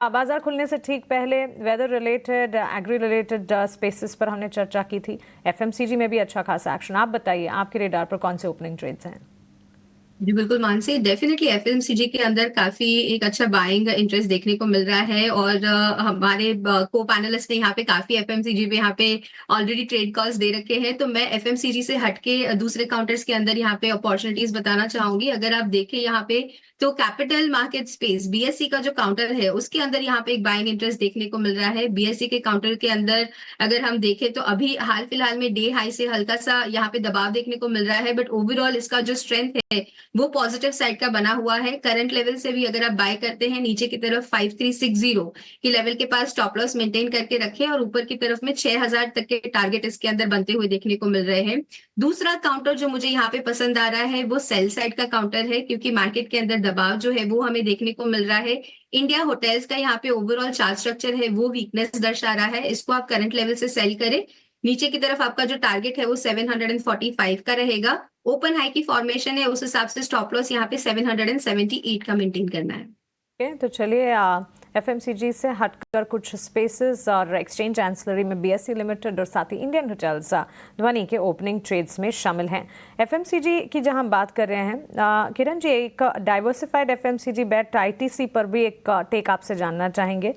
बाजार खुलने से ठीक पहले weather related, agri related spaces पर हमने चर्चा की थी। एफएमसीजी में भी अच्छा खासा एक्शन। आप बताइए, आपके रेडार पर कौन से ओपनिंग ट्रेड्स हैं? जी बिल्कुल मानसी, डेफिनेटली एफएमसीजी के अंदर काफी एक अच्छा बाइंग इंटरेस्ट देखने को मिल रहा है। और हमारे को पैनलिस्ट ने यहाँ पे काफी एफएमसीजी पे यहाँ पे ऑलरेडी ट्रेड कॉल्स दे रखे हैं। तो मैं एफएमसीजी से हटके दूसरे काउंटर्स के अंदर यहाँ पे अपॉर्चुनिटीज बताना चाहूंगी। अगर आप देखें यहाँ पे तो कैपिटल मार्केट स्पेस बीएससी का जो काउंटर है उसके अंदर यहाँ पे एक बाइंग इंटरेस्ट देखने को मिल रहा है। बीएससी के काउंटर के अंदर अगर हम देखें तो अभी हाल फिलहाल में डे हाई से हल्का सा यहाँ पे दबाव देखने को मिल रहा है, बट ओवरऑल इसका जो स्ट्रेंथ है वो पॉजिटिव साइड का बना हुआ है। करंट लेवल से भी अगर आप बाय करते हैं नीचे की तरफ 5360 की लेवल के पास स्टॉप लॉस मेंटेन करके रखें, और ऊपर की तरफ में 6000 तक के टारगेट इसके अंदर बनते हुए देखने को मिल रहे हैं। दूसरा काउंटर जो मुझे यहाँ पे पसंद आ रहा है वो सेल साइड का काउंटर है, क्योंकि मार्केट के अंदर दबाव जो है वो हमें देखने को मिल रहा है। इंडिया होटल्स का यहाँ पे ओवरऑल चार्ट स्ट्रक्चर है वो वीकनेस दर्शा रहा है। इसको आप करंट लेवल से सेल करें। नीचे की तरफ आपका जो टारगेट है वो 745 का रहेगा। ओपन हाई की फॉर्मेशन है, उस हिसाब से स्टॉप लॉस यहाँ पे 778 का मेंटेन करना है। तो चलिए, एफएमसीजी से हटकर कुछ स्पेसेस और एक्सचेंज एंसिलरी में बीएससी लिमिटेड और साथ ही इंडियन होटल्स ध्वनि के ओपनिंग ट्रेड्स में शामिल हैं। एफएमसीजी की जहां हम बात कर रहे हैं, किरण जी, एक डाइवर्सिफाइड एफएमसीजी बेट आईटीसी पर भी एक टेक आपसे जानना चाहेंगे।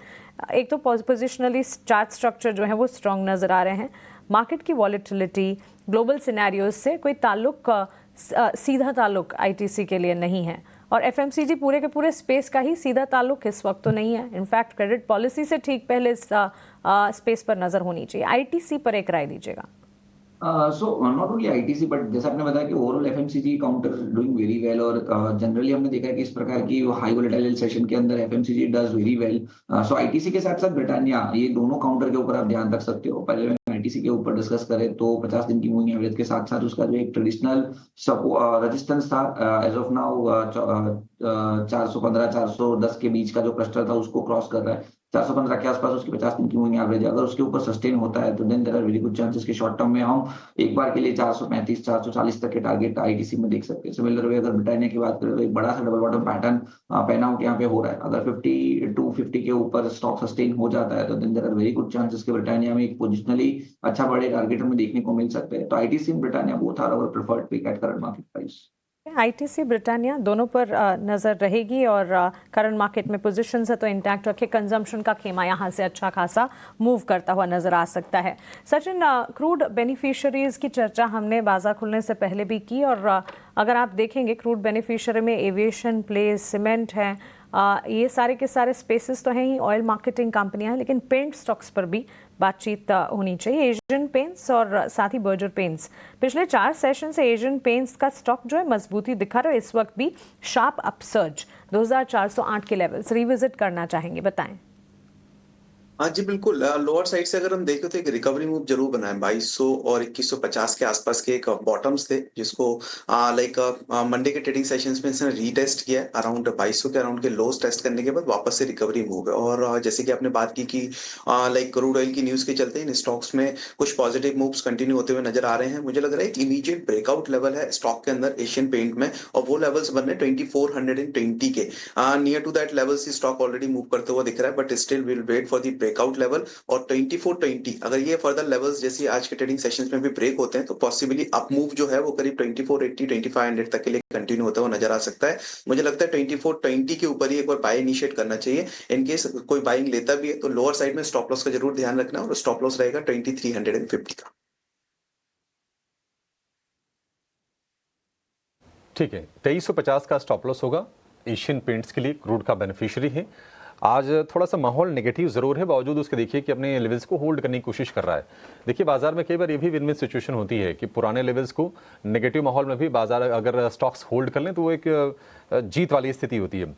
एक तो पोजिशनली चार्ट स्ट्रक्चर जो है वो स्ट्रॉन्ग नजर आ रहे हैं। मार्केट की वॉलेटिलिटी, ग्लोबल सिनेरियोज से कोई ताल्लुक, सीधा ताल्लुक आईटीसी के लिए नहीं है, और एफएमसीजी पूरे के पूरे स्पेस का ही सीधा ताल्लुक इस वक्त तो नहीं है। इनफैक्ट क्रेडिट पॉलिसी से ठीक पहले इस स्पेस पर नजर होनी चाहिए। आईटीसी पर एक राय दीजिएगा। So not only ITC but जैसे आपने बताया कि overall FMCG counter doing very well, और जनरली हमने देखा है कि इस प्रकार की हाई वोलेटाइल सेशन के अंदर FMCG does very well. So ITC के साथ साथ ब्रिटानिया, ये दोनों काउंटर के ऊपर आप ध्यान रख सकते हो। पहले मैं आईटीसी के ऊपर डिस्कस करें तो 50 दिन की मूविंग एवरेज के साथ साथ उसका जो एक ट्रेडिशनल रेजिस्टेंस था एज ऑफ नाउ 415 410 के बीच का जो क्लस्टर था उसको क्रॉस कर रहा है। 415 के आसपास उसकी 50 दिन की मूविंग एवरेज है। अगर उसके ऊपर सस्टेन होता है तो then there are very good chances कि शॉर्ट टर्म में हम एक बार के लिए 435 440 तक के टारगेट आईटीसी में देख सकते हैं। सिमिलर वे अगर ब्रिटानिया की बात करें तो एक बड़ा सा double bottom pattern pan out यहाँ पे हो रहा है। अगर 50 के ऊपर स्टॉक सस्टेन हो जाता है तो then there are very good chances कि ब्रिटानिया में एक पोजिशनली अच्छा बड़े टारगेट हमें देखने को मिल सकते हैं। तो ITC and Britannia both are our preferred pick at current market price. ITC Britannia दोनों पर नजर रहेगी, और करंट मार्केट में पोजीशंस है तो इंटैक्ट रखे। कंजम्पशन का खेमा यहाँ से अच्छा खासा मूव करता हुआ नजर आ सकता है। सचिन, क्रूड बेनिफिशियरीज की चर्चा हमने बाजार खुलने से पहले भी की, और अगर आप देखेंगे क्रूड बेनिफिशियरी में एविएशन प्लेस, सीमेंट है, ये सारे के सारे स्पेसेस तो हैं ही। ऑयल मार्केटिंग कंपनियां हैं, लेकिन पेंट स्टॉक्स पर भी बातचीत होनी चाहिए। एशियन पेंट्स और साथ ही बर्जर पेंट्स, पिछले 4 सेशन से एशियन पेंट्स का स्टॉक जो है मजबूती दिखा रहा है। इस वक्त भी शार्प अपसर्ज 2408 के लेवल्स रिविजिट करना चाहेंगे, बताएं। हाँ जी बिल्कुल। लोअर साइड से अगर हम देखें तो एक रिकवरी मूव जरूर बना है। 2200 और 2150 के आसपास के एक बॉटम्स थे, जिसको लाइक मंडे के ट्रेडिंग सेशंस में इसने रीटेस्ट किया है। अराउंड 2200 के अराउंड के लोस टेस्ट करने के बाद वापस से रिकवरी मूव है। और जैसे कि आपने बात की कि लाइक क्रूड ऑयल की न्यूज के चलते इन स्टॉक्स में कुछ पॉजिटिव मूव्स कंटिन्यू होते हुए नजर आ रहे हैं। मुझे लग रहा है एक इमीडिएट ब्रेकआउट लेवल है स्टॉक के अंदर एशियन पेंट में, और वो लेवल्स बन रहे 2420 के near to that levels stock already move करते हुआ दिख रहा है। But still will wait for the breakout level. और 2420 अगर ये फर्दर लेवल्स जैसे आज के ट्रेडिंग सेशंस में भी ब्रेक होते हैं तो पॉसिबली अप मूव जो है वो करीब 2480 2500 तक के लिए कंटिन्यू होता हुआ नजर आ सकता है। मुझे लगता है 2420 के ऊपर ही एक बार बाय इनिशिएट करना चाहिए। इन केस कोई बाइंग लेता भी है तो लोअर साइड में स्टॉप लॉस का जरूर ध्यान रखना, और स्टॉप लॉस रहेगा 2350 का। ठीक है, 2350 का स्टॉप लॉस होगा। एशियन पेंट्स के लिए क्रूड का बेनिफिशियरी है। आज थोड़ा सा माहौल नेगेटिव ज़रूर है, बावजूद उसके देखिए कि अपने लेवल्स को होल्ड करने की कोशिश कर रहा है। देखिए बाजार में कई बार ये भी विन विन सिचुएशन होती है कि पुराने लेवल्स को नेगेटिव माहौल में भी बाजार अगर स्टॉक्स होल्ड कर लें तो वो एक जीत वाली स्थिति होती है।